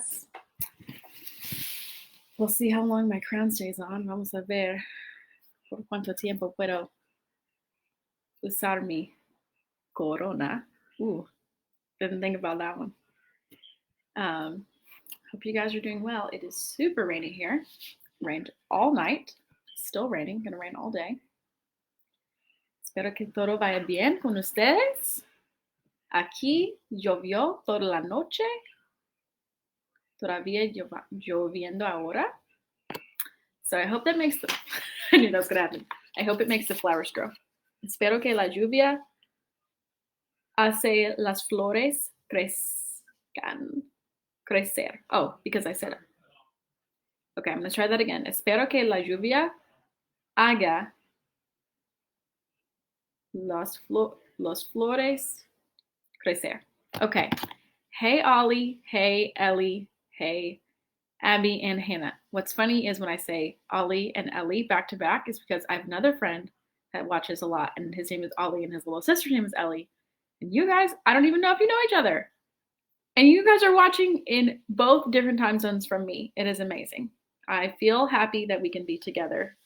días. We'll see how long my crown stays on. Vamos a ver por cuánto tiempo puedo usar mi corona. Didn't think about that one. Hope you guys are doing well. It is super rainy here. Rained all night. Still raining. Gonna rain all day. Espero que todo vaya bien con ustedes. Aquí llovió toda la noche. Todavía lloviendo ahora. So I hope that makes the I knew that was gonna happen. I hope it makes the flowers grow. Espero que la lluvia hace las flores crecer. Oh, because I said it. Okay, I'm gonna try that again. Espero que la lluvia haga las flores crecer. Okay. Hey, Ollie. Hey, Ellie. Hey, Abby and Hannah. What's funny is when I say Ollie and Ellie back to back is because I have another friend that watches a lot, and his name is Ollie, and his little sister's name is Ellie. And you guys, I don't even know if you know each other. And you guys are watching in both different time zones from me. It is amazing. I feel happy that we can be together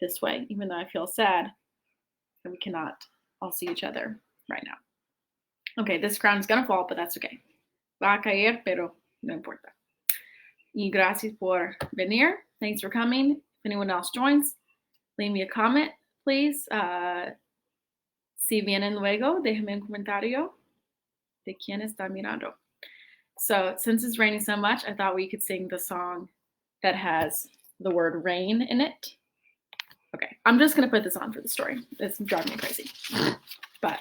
this way, even though I feel sad that we cannot all see each other right now. Okay, this crown is gonna fall, but that's okay. Va a caer, pero no importa. Y gracias por venir. Thanks for coming. If anyone else joins, leave me a comment, please. Si vienen luego, déjame un comentario de quién está mirando. So since it's raining so much, I thought we could sing the song that has the word rain in it. Okay, I'm just gonna put this on for the story. It's driving me crazy. But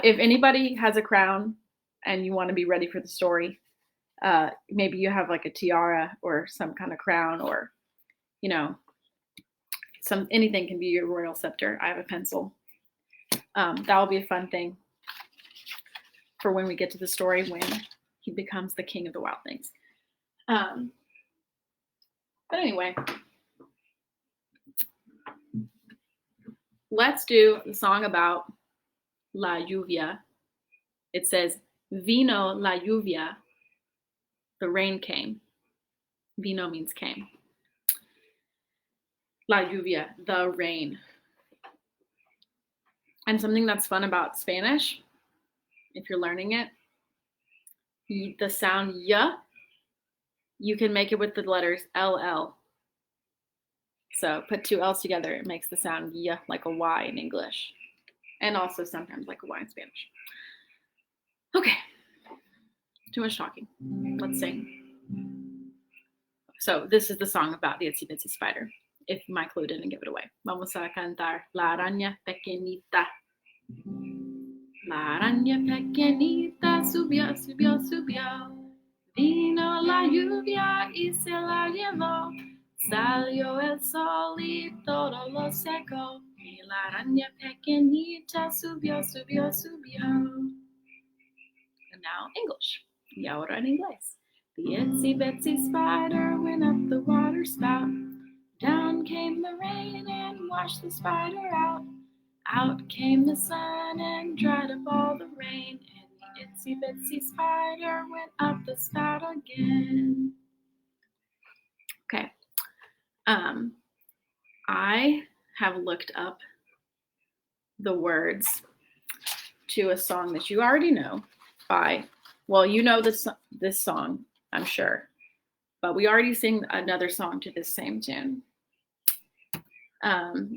if anybody has a crown and you want to be ready for the story, maybe you have like a tiara or some kind of crown, or anything can be your royal scepter. I have a pencil. That will be a fun thing for when we get to the story when he becomes the king of the wild things. But anyway, let's do the song about la lluvia. It says, vino la lluvia. The rain came. Vino means came. La lluvia, the rain. And something that's fun about Spanish, if you're learning it, the sound y, you can make it with the letters LL. So put two L's together, it makes the sound y, like a Y in English. And also sometimes like a Y in Spanish. Okay, too much talking. Let's sing. So this is the song about the Itsy Bitsy spider, if my clue didn't give it away. Vamos a cantar La Araña Pequeñita. La araña pequeñita subió, subió, subió. Vino la lluvia y se la llevó. Salió el sol y todo lo secó. Y la araña pequeñita subió, subió, subió. And now English. Y ahora en inglés. The itsy bitsy spider went up the water spout. Down came the rain and washed the spider out. Out came the sun and dried up all the rain. And the itsy bitsy spider went up the spout again. Okay. I have looked up the words to a song that you already know by, well, you know this song, I'm sure, but we already sing another song to this same tune.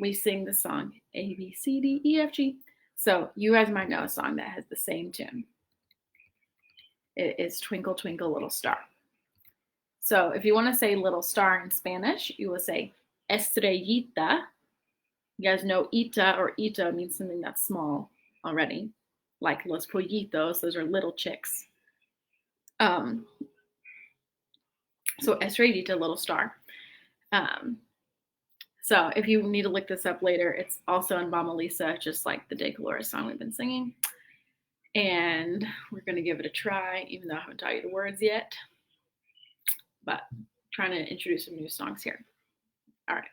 We sing the song A, B, C, D, E, F, G. So you guys might know a song that has the same tune. It is Twinkle, Twinkle, Little Star. So if you want to say little star in Spanish, you will say Estrellita. You guys know ita or ito means something that's small already, like los pollitos, those are little chicks. So Estrellita, little star. So if you need to look this up later, it's also in Bamba Lisa, just like the De Colores song we've been singing. And we're going to give it a try, even though I haven't taught you the words yet. But I'm trying to introduce some new songs here. All right.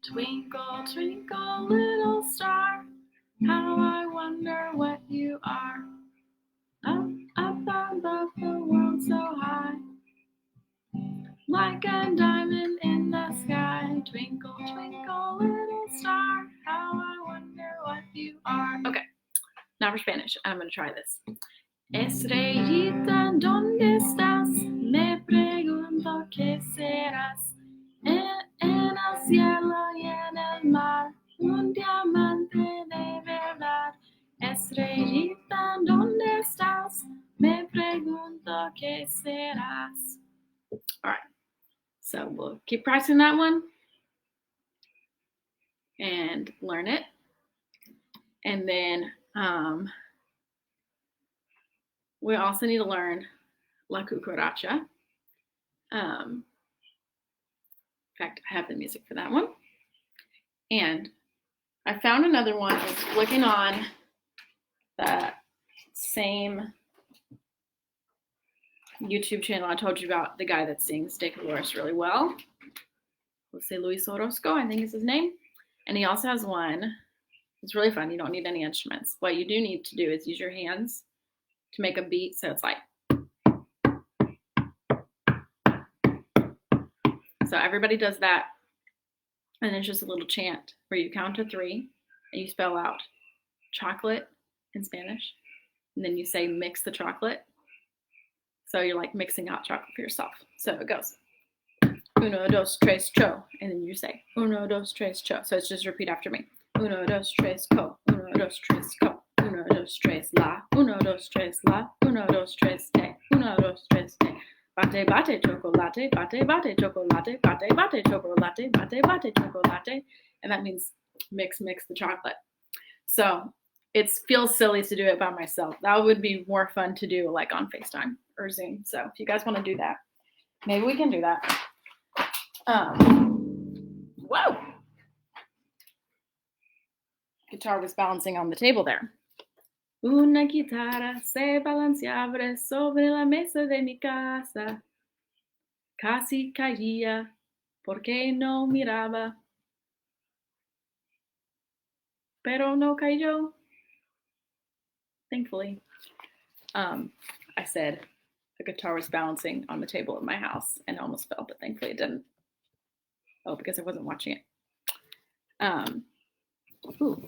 Twinkle, twinkle, little for Spanish. I'm going to try this. Estrellita, ¿dónde estás? Me pregunto qué serás. En el cielo y en el mar, un diamante de verdad. Estrellita, ¿dónde estás? Me pregunto qué serás. All right, so we'll keep practicing that one and learn it. And then we also need to learn La Cucaracha. In fact, I have the music for that one. And I found another one. I was looking on the same YouTube channel I told you about, the guy that sings De Colores really well. Jose Luis Orozco, I think is his name. And he also has one. It's really fun. You don't need any instruments. What you do need to do is use your hands to make a beat. So it's like. So everybody does that. And it's just a little chant where you count to 3 and you spell out chocolate in Spanish. And then you say mix the chocolate. So you're like mixing hot chocolate for yourself. So it goes. Uno, dos, tres, cho. And then you say uno, dos, tres, cho. So it's just repeat after me. Uno, dos, tres, co. Uno, dos, tres, co. Uno, dos, tres, la. Uno, dos, tres, la. Uno, dos, tres, te. Uno, dos, tres, te. Bate, bate, chocolate. Bate, bate, chocolate. Bate, bate, chocolate. Bate, bate, chocolate. And that means mix the chocolate. So it feels silly to do it by myself. That would be more fun to do like on FaceTime or Zoom. So if you guys want to do that, maybe we can do that. Whoa! Guitar was balancing on the table there. Una guitarra se balanceaba sobre la mesa de mi casa. Casi caía porque no miraba. Pero no cayó. Thankfully. I said the guitar was balancing on the table of my house and almost fell, but thankfully it didn't. Oh, because I wasn't watching it. Ooh.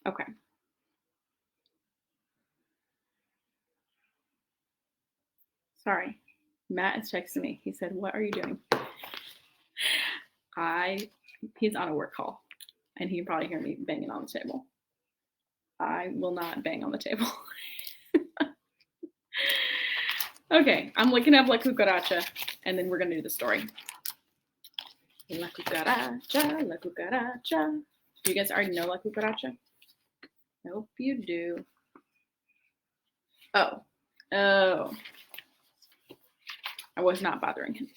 Okay. Sorry. Matt is texting me. He said, "What are you doing?" He's on a work call, and he can probably hear me banging on the table. I will not bang on the table. Okay, I'm looking up La Cucaracha, and then we're going to do the story. La Cucaracha, La Cucaracha. Do you guys already know La Cucaracha? I hope you do. Oh. I was not bothering him.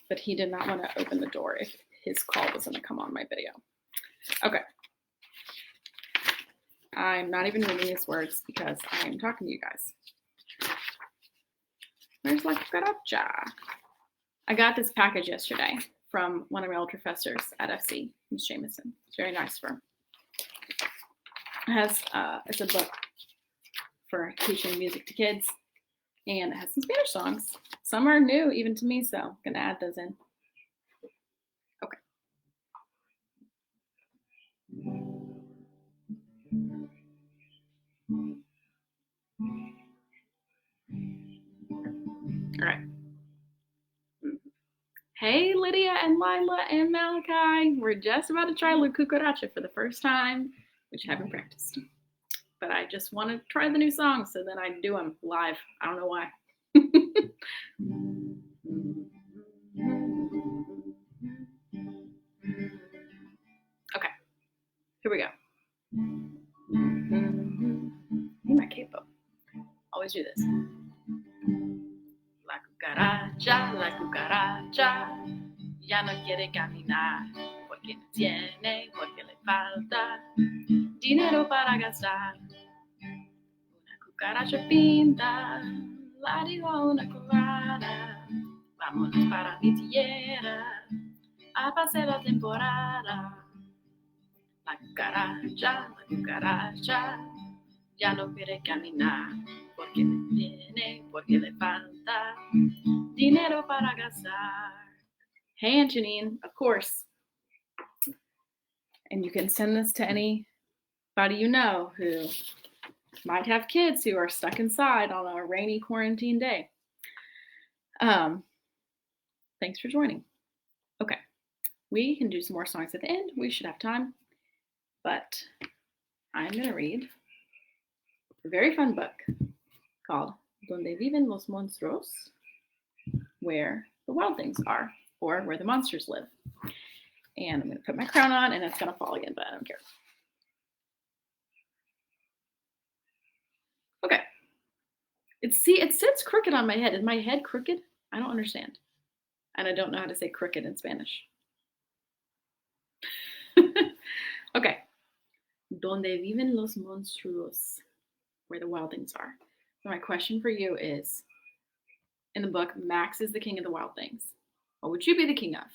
But he did not want to open the door if his call was going to come on my video. Okay. I'm not even reading these words because I'm talking to you guys. Where's La Cucaracha? I got this package yesterday from one of my old professors at FC, Ms. Jameson. It's very nice for him. It has, it's a book for teaching music to kids, and it has some Spanish songs. Some are new even to me, so I'm gonna add those in. Okay. All right. Hey, Lydia and Lila and Malachi. We're just about to try La Cucaracha for the first time, which I haven't practiced. But I just want to try the new songs, so then I do them live. I don't know why. Okay, here we go. Need my capo. Always do this. La cucaracha, ya no quiere caminar, porque no tiene, porque le falta dinero para gastar. Una cucaracha pinta, la digo a una colada, vámonos para mi tierra, a pasar la temporada. La cucaracha, ya no quiere caminar, porque no tiene, porque le falta dinero para gastar. pasar. Hey, Antonine, of course. And you can send this to anybody you know who might have kids who are stuck inside on a rainy quarantine day. Thanks for joining. Okay, we can do some more songs at the end. We should have time. But I'm going to read a very fun book called Donde Viven los Monstruos, where the wild things are, or where the monsters live. And I'm going to put my crown on, and it's going to fall again, but I don't care. Okay. It sits crooked on my head. Is my head crooked? I don't understand. And I don't know how to say crooked in Spanish. Okay. Donde viven los monstruos, where the wild things are. So my question for you is, in the book, Max is the king of the wild things. What would you be the king of?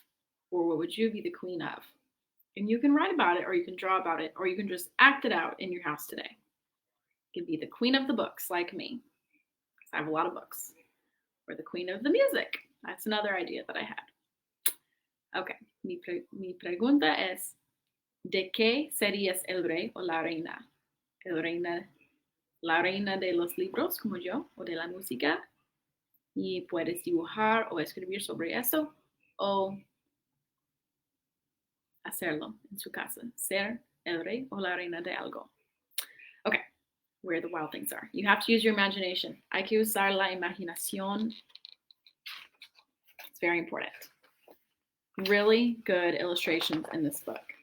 Or what would you be the queen of? And you can write about it, or you can draw about it, or you can just act it out in your house today. You can be the queen of the books, like me, because I have a lot of books. Or the queen of the music. That's another idea that I had. Okay, mi pregunta es, ¿de qué serías el rey o la reina? La reina de los libros, como yo, o de la música. Y puedes dibujar o escribir sobre eso, o hacerlo en su casa. Ser el rey o la reina de algo. Okay, where the wild things are. You have to use your imagination. Hay que usar la imaginación. It's very important. Really good illustrations in this book.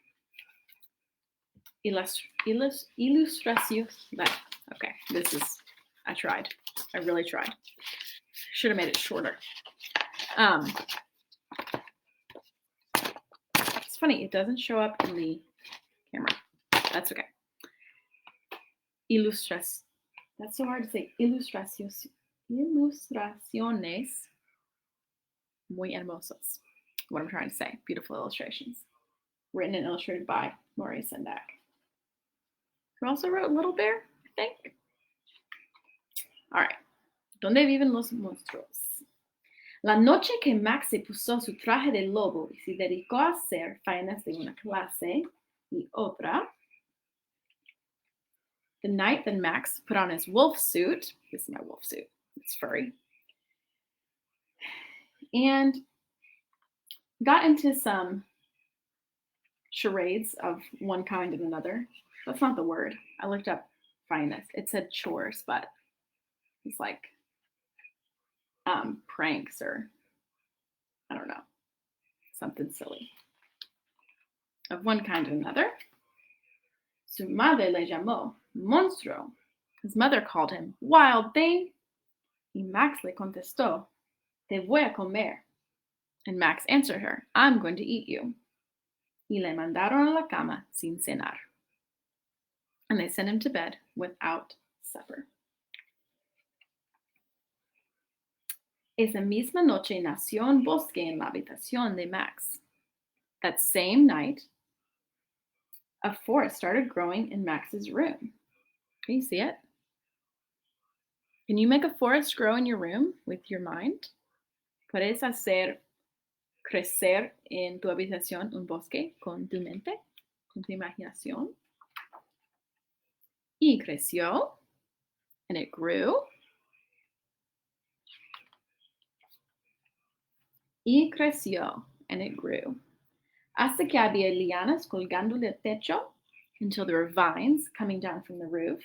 Ilustraciones. Okay, I tried. I really tried. Should have made it shorter. It's funny, it doesn't show up in the camera. That's okay. That's so hard to say. Ilustraciones muy hermosos. What I'm trying to say. Beautiful illustrations. Written and illustrated by Maurice Sendak, who also wrote Little Bear, I think. All right. ¿Dónde viven los monstruos? La noche que Max se puso su traje de lobo y se dedicó a hacer faenas de una clase y otra. The night that Max put on his wolf suit, this is my wolf suit, it's furry, and got into some charades of one kind and another. That's not the word. I looked up faenas. It said chores, but it's like pranks or I don't know, something silly. Of one kind and another. Su madre le llamó monstruo. His mother called him wild thing. Y Max le contestó, te voy a comer. And Max answered her, I'm going to eat you. Y le mandaron a la cama sin cenar. And they sent him to bed without supper. Esa misma noche nació un bosque en la habitación de Max. That same night, a forest started growing in Max's room. Can you see it? Can you make a forest grow in your room with your mind? Puedes hacer crecer en tu habitación un bosque con tu mente, con tu imaginación. Y creció, and it grew. Y creció, and it grew. Hasta que había lianas colgando del techo, until there were vines coming down from the roof,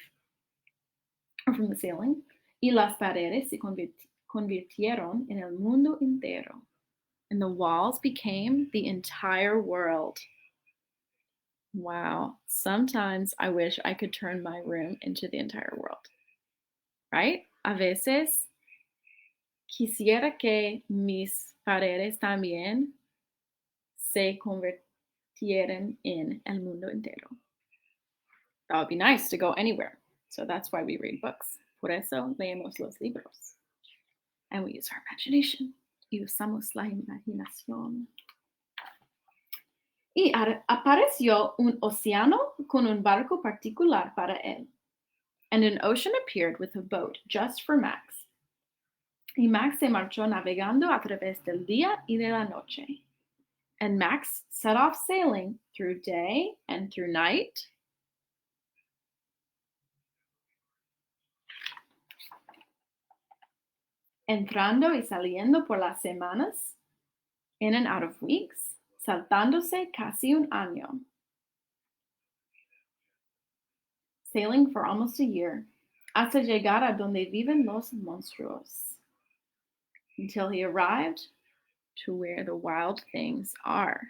or from the ceiling. Y las paredes se convirtieron en el mundo entero. And the walls became the entire world. Wow. Sometimes I wish I could turn my room into the entire world. Right? A veces quisiera que mis paredes también se convirtieran en el mundo entero. That would be nice to go anywhere. So that's why we read books. Por eso leemos los libros. And we use our imagination. Y usamos la imaginación. Y apareció un océano con un barco particular para él. And an ocean appeared with a boat just for Max. Y Max se marchó navegando a través del día y de la noche. And Max set off sailing through day and through night. Entrando y saliendo por las semanas, in and out of weeks, saltándose casi un año. Sailing for almost a year, hasta llegar a donde viven los monstruos, until he arrived to where the wild things are.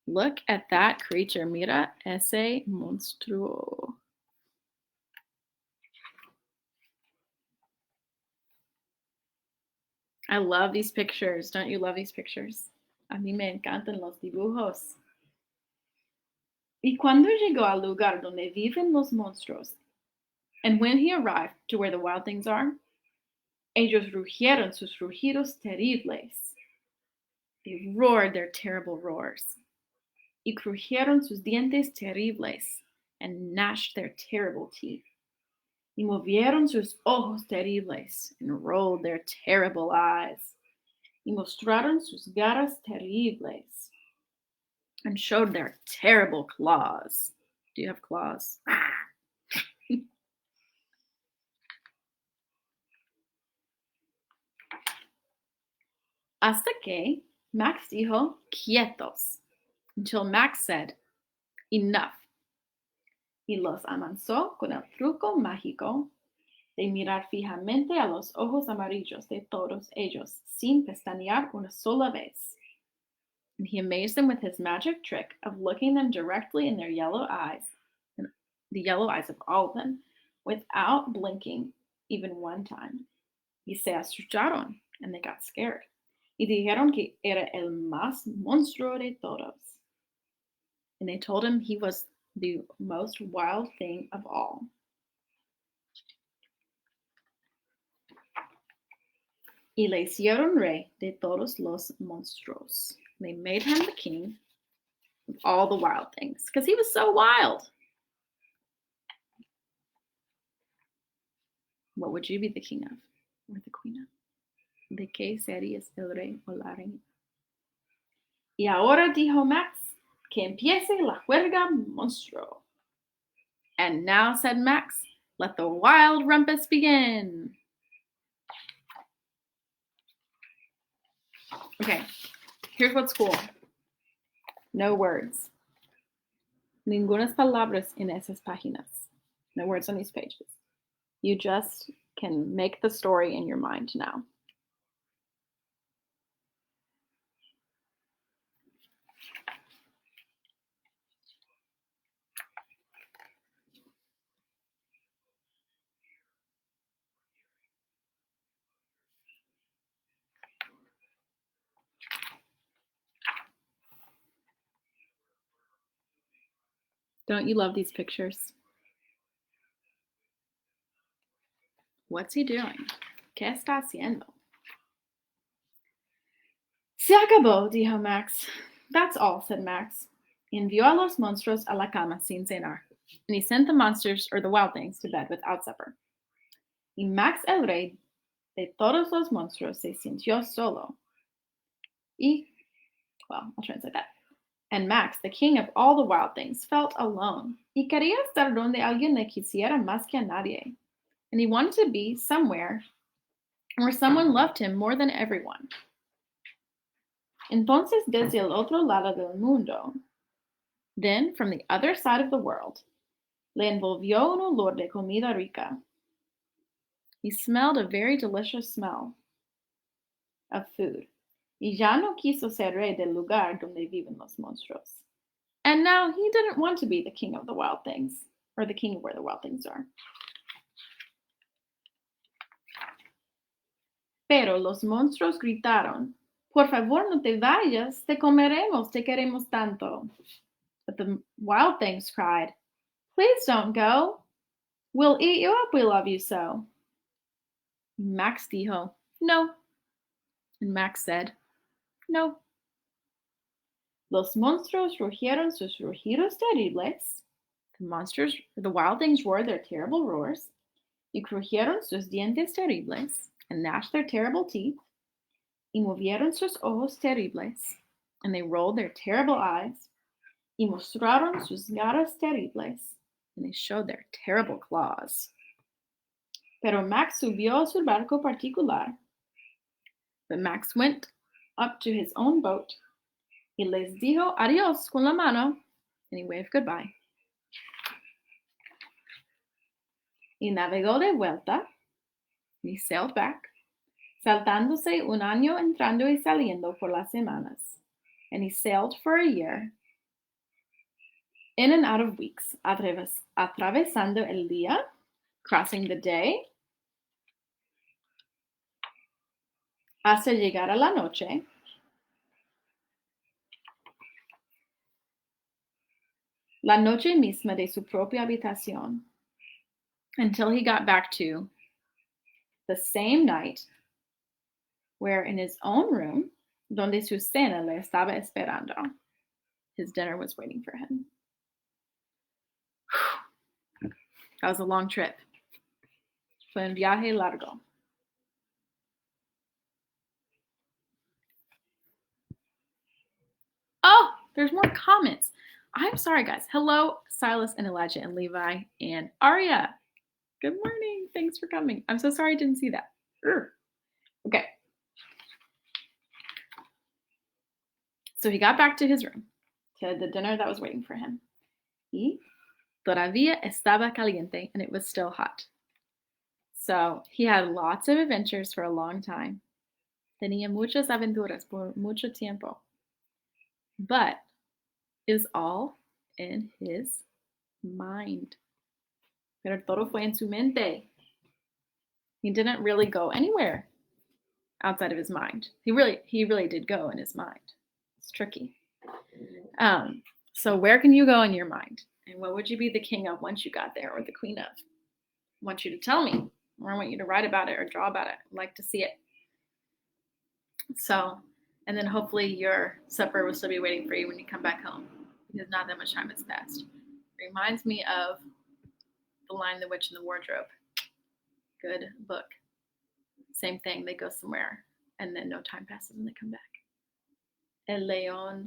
Look at that creature. Mira ese monstruo. I love these pictures. Don't you love these pictures? A mí me encantan los dibujos. Y cuando llegó al lugar donde viven los monstruos, and when he arrived to where the wild things are, ellos rugieron sus rugidos terribles. They roared their terrible roars. Y crujieron sus dientes terribles, and gnashed their terrible teeth. Y movieron sus ojos terribles, and rolled their terrible eyes. Y mostraron sus garras terribles, and showed their terrible claws. Do you have claws? Hasta que Max dijo, quietos, until Max said, enough. Y los amansó con el truco mágico de mirar fijamente a los ojos amarillos de todos ellos, sin pestañear una sola vez. And he amazed them with his magic trick of looking them directly in their yellow eyes, and the yellow eyes of all of them, without blinking even one time. Y se asustaron, and they got scared. Y dijeron que era el más monstruo de todos. And they told him he was the most wild thing of all. Y le hicieron rey de todos los monstruos. They made him the king of all the wild things because he was so wild. What would you be the king of or the queen of? ¿De qué serías el rey o la reina? Y ahora dijo Max, que empiece la juerga monstruo. And now, said Max, let the wild rumpus begin. Okay, here's what's cool. No words. Ningunas palabras en esas páginas. No words on these pages. You just can make the story in your mind now. Don't you love these pictures? What's he doing? ¿Qué está haciendo? Se acabó, dijo Max. That's all, said Max. Envió a los monstruos a la cama sin cenar. And he sent the monsters, or the wild things, to bed without supper. Y Max, el rey de todos los monstruos, se sintió solo. I'll translate that. And Max, the king of all the wild things, felt alone. Y quería estar donde alguien le quisiera más que a nadie. And he wanted to be somewhere where someone loved him more than everyone. Entonces, desde el otro lado del mundo, then from the other side of the world, le envolvió un olor de comida rica. He smelled a very delicious smell of food. Y ya no quiso ser rey del lugar donde viven los monstruos. And now he didn't want to be the king of the wild things, or the king of where the wild things are. Pero los monstruos gritaron, por favor no te vayas, te comeremos, te queremos tanto. But the wild things cried, please don't go. We'll eat you up, we love you so. Max dijo, no. And Max said, no. Los monstruos rugieron sus rugidos terribles. The wild things roared their terrible roars. Y crujieron sus dientes terribles. and gnashed their terrible teeth, y movieron sus ojos terribles, and they rolled their terrible eyes, y mostraron sus garras terribles, and they showed their terrible claws. Pero Max subió a su barco particular. But Max went up to his own boat, y les dijo adiós con la mano, and he waved goodbye. Y navegó de vuelta, and he sailed back, saltándose un año entrando y saliendo por las semanas. And he sailed for a year, in and out of weeks, atravesando el día, crossing the day, hasta llegar a la noche, la noche misma de su propia habitación, until he got back to the same night where in his own room, donde su cena le estaba esperando. His dinner was waiting for him. That was a long trip. Fue un viaje largo. Oh, there's more comments. I'm sorry, guys. Hello, Silas and Elijah and Levi and Aria. Good morning. Thanks for coming. I'm so sorry I didn't see that. Okay. So he got back to his room, to the dinner that was waiting for him. Y todavía estaba caliente, and it was still hot. So he had lots of adventures for a long time. Tenía muchas aventuras por mucho tiempo. But it was all in his mind. Pero todo fue en su mente. He didn't really go anywhere outside of his mind. He really did go in his mind. It's tricky. So where can you go in your mind? And what would you be the king of once you got there, or the queen of? I want you to tell me, or I want you to write about it or draw about it. I'd like to see it. So, and then hopefully your supper will still be waiting for you when you come back home, because not that much time has passed. It reminds me of The Lion, the Witch, and the Wardrobe. Good book. Same thing. They go somewhere, and then no time passes and they come back. El León,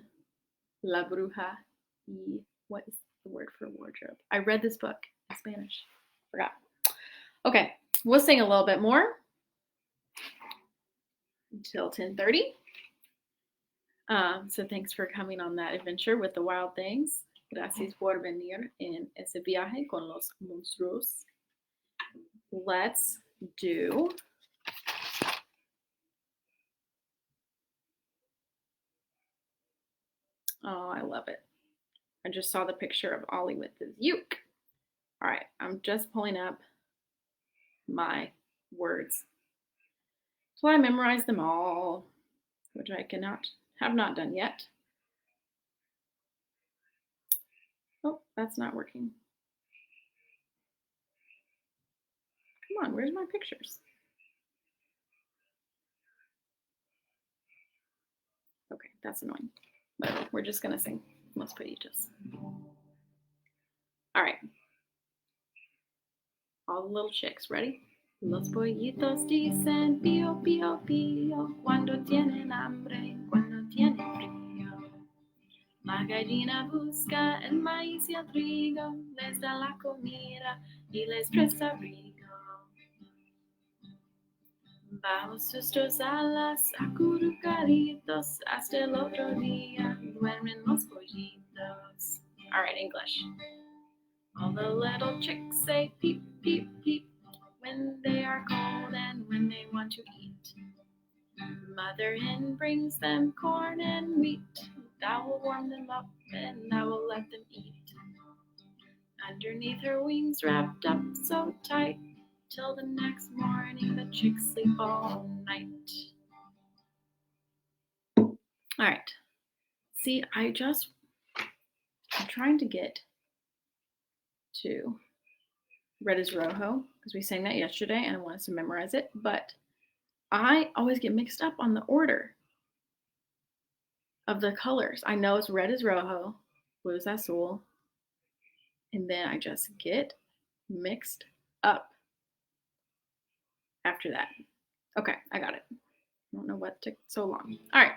La Bruja, y what is the word for wardrobe? I read this book in Spanish. Forgot. Okay, we'll sing a little bit more until 10:30. So thanks for coming on that adventure with the wild things. Gracias por venir en ese viaje con los monstruos. Let's do oh, I love it. I just saw the picture of Ollie with his uke. All right, I'm just pulling up my words. So I memorized them all, which I have not done yet. Oh, that's not working. Come on, where's my pictures? Okay, that's annoying. But we're just gonna sing Los Pollitos. All right. All the little chicks, ready? Los pollitos dicen pío, pío, pío, cuando tienen hambre, cuando tienen frío. La gallina busca el maíz y el trigo, les da la comida y les presta abrigo. Bajo sus dos alas, acurrucaditos, hasta el otro día duermen los pollitos. All right, English. All the little chicks say peep, peep, peep when they are cold and when they want to eat. Mother hen brings them corn and wheat. That will warm them up and that will let them eat. Underneath her wings wrapped up so tight, till the next morning the chicks sleep all night. All right. See, I'm trying to get to Red is Rojo, because we sang that yesterday and I wanted to memorize it, but I always get mixed up on the order of the colors. I know it's red is rojo, blue is azul, and then I just get mixed up after that. Okay, I got it. I don't know what took so long. All right.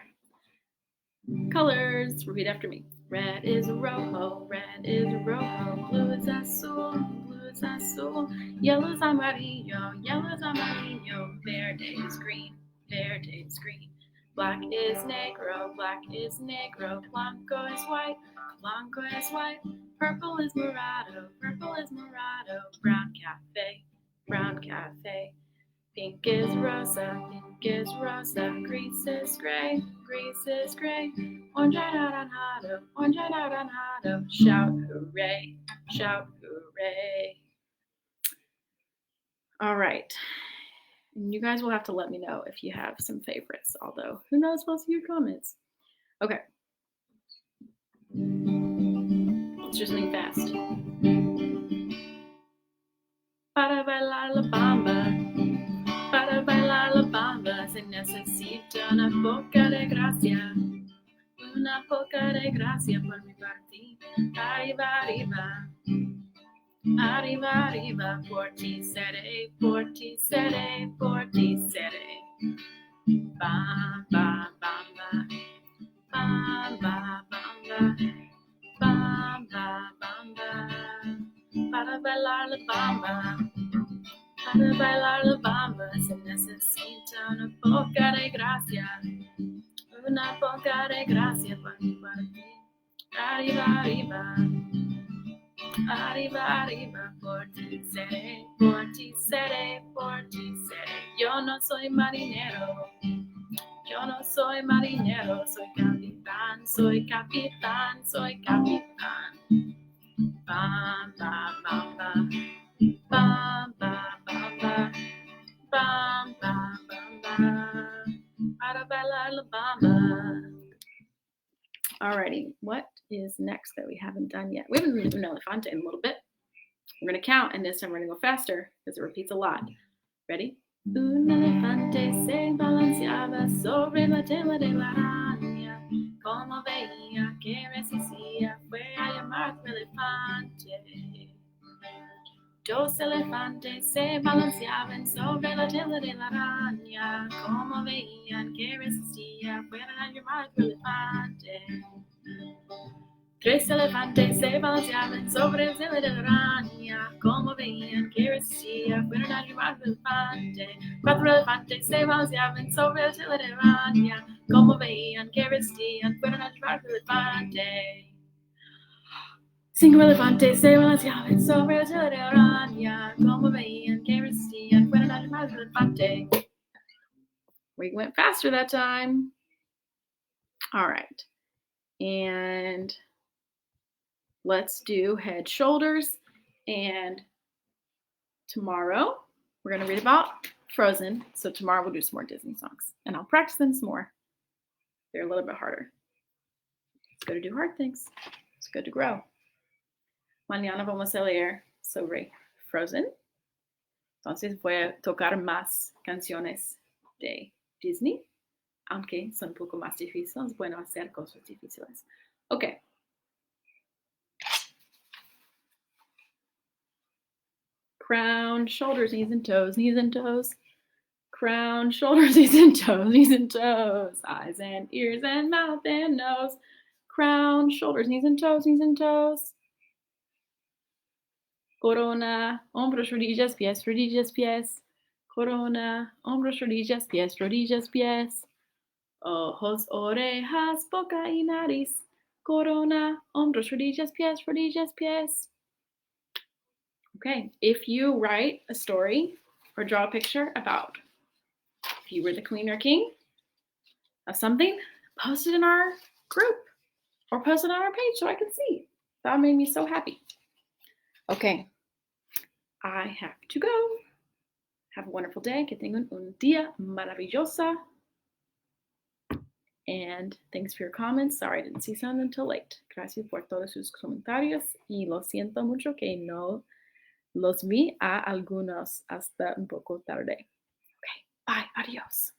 Colors, repeat after me. Red is rojo, red is rojo. Blue is azul, blue is azul. Yellow is amarillo, yellow is amarillo. Verde is green, verde is green. Black is negro, black is negro. Blanco is white, blanco is white. Purple is morado, purple is morado. Brown cafe, brown cafe. Pink is rosa, pink is rosa. Grease is gray, grease is gray. Orange anaranjado, orange anaranjado. Shout hooray, shout hooray. All right. And you guys will have to let me know if you have some favorites, although who knows, we'll see your comments. Okay. Let's do something fast. Para bailar la bamba. Para bailar la bamba se necesita una poca de gracia. Una poca de gracia por mi parte. Arriba, arriba. Arriba, arriba. Por ti seré, por ti seré, por ti seré. Bamba, bamba. Bamba, bamba. Bamba, bamba. Para bailar la bamba. Para bailar la bamba se necesita una poca de gracia. Una poca de gracia por mi parte. Arriba, arriba. Arriba, arriba. Por ti seré, por ti seré, por ti seré. Yo no soy marinero. Yo no soy marinero. Soy capitán, soy capitán, soy capitán. Bamba, bamba. Bamba, bamba. Bamba, bamba. Para bailar la bamba. Alrighty, what is next that we haven't done yet? We haven't really done Elefante in a little bit. We're going to count, and this time we're going to go faster because it repeats a lot. Ready? Un elefante se balanceaba sobre la tela de la araña. Como veía que resistía, fue a llamar elefante. Dos elefantes se balanceaban sobre la tela de la araña. Como veían que resistía, fueron a llamar elefante. Tres elefantes se balanceaban sobre la tela de la araña. Como veían que resistía, fueron a llamar elefante. Cuatro elefantes se balanceaban sobre la tela de la araña. Como veían que resistían, fueron a llamar elefante. Cinco elefantes se balanceaban sobre la tela de la araña. Como veían que resistían, fueron a llamar elefante. We went faster that time. All right. And let's do head, shoulders. And tomorrow we're going to read about Frozen. So tomorrow we'll do some more Disney songs. And I'll practice them some more. They're a little bit harder. It's good to do hard things. It's good to grow. Mañana vamos a leer sobre Frozen. Entonces voy a tocar más canciones de Disney, aunque son un poco más difíciles. Bueno, hacer cosas difíciles. Okay. Crown, shoulders, knees and toes, knees and toes. Crown, shoulders, knees and toes, knees and toes. Eyes and ears and mouth and nose. Crown, shoulders, knees and toes, knees and toes. Corona, hombros, rodillas, pies, rodillas, pies. Corona, hombros, rodillas, pies, rodillas, pies. Ojos, orejas, boca y nariz. Corona, hombros, rodillas, pies, rodillas, pies. Okay, if you write a story or draw a picture about if you were the queen or king of something, post it in our group or post it on our page so I can see. That made me so happy. Okay, I have to go. Have a wonderful day. Que tengan un día maravillosa. And thanks for your comments. Sorry I didn't see some until late. Gracias por todos sus comentarios. Y lo siento mucho que no los vi a algunos hasta un poco tarde. Okay, bye. Adios.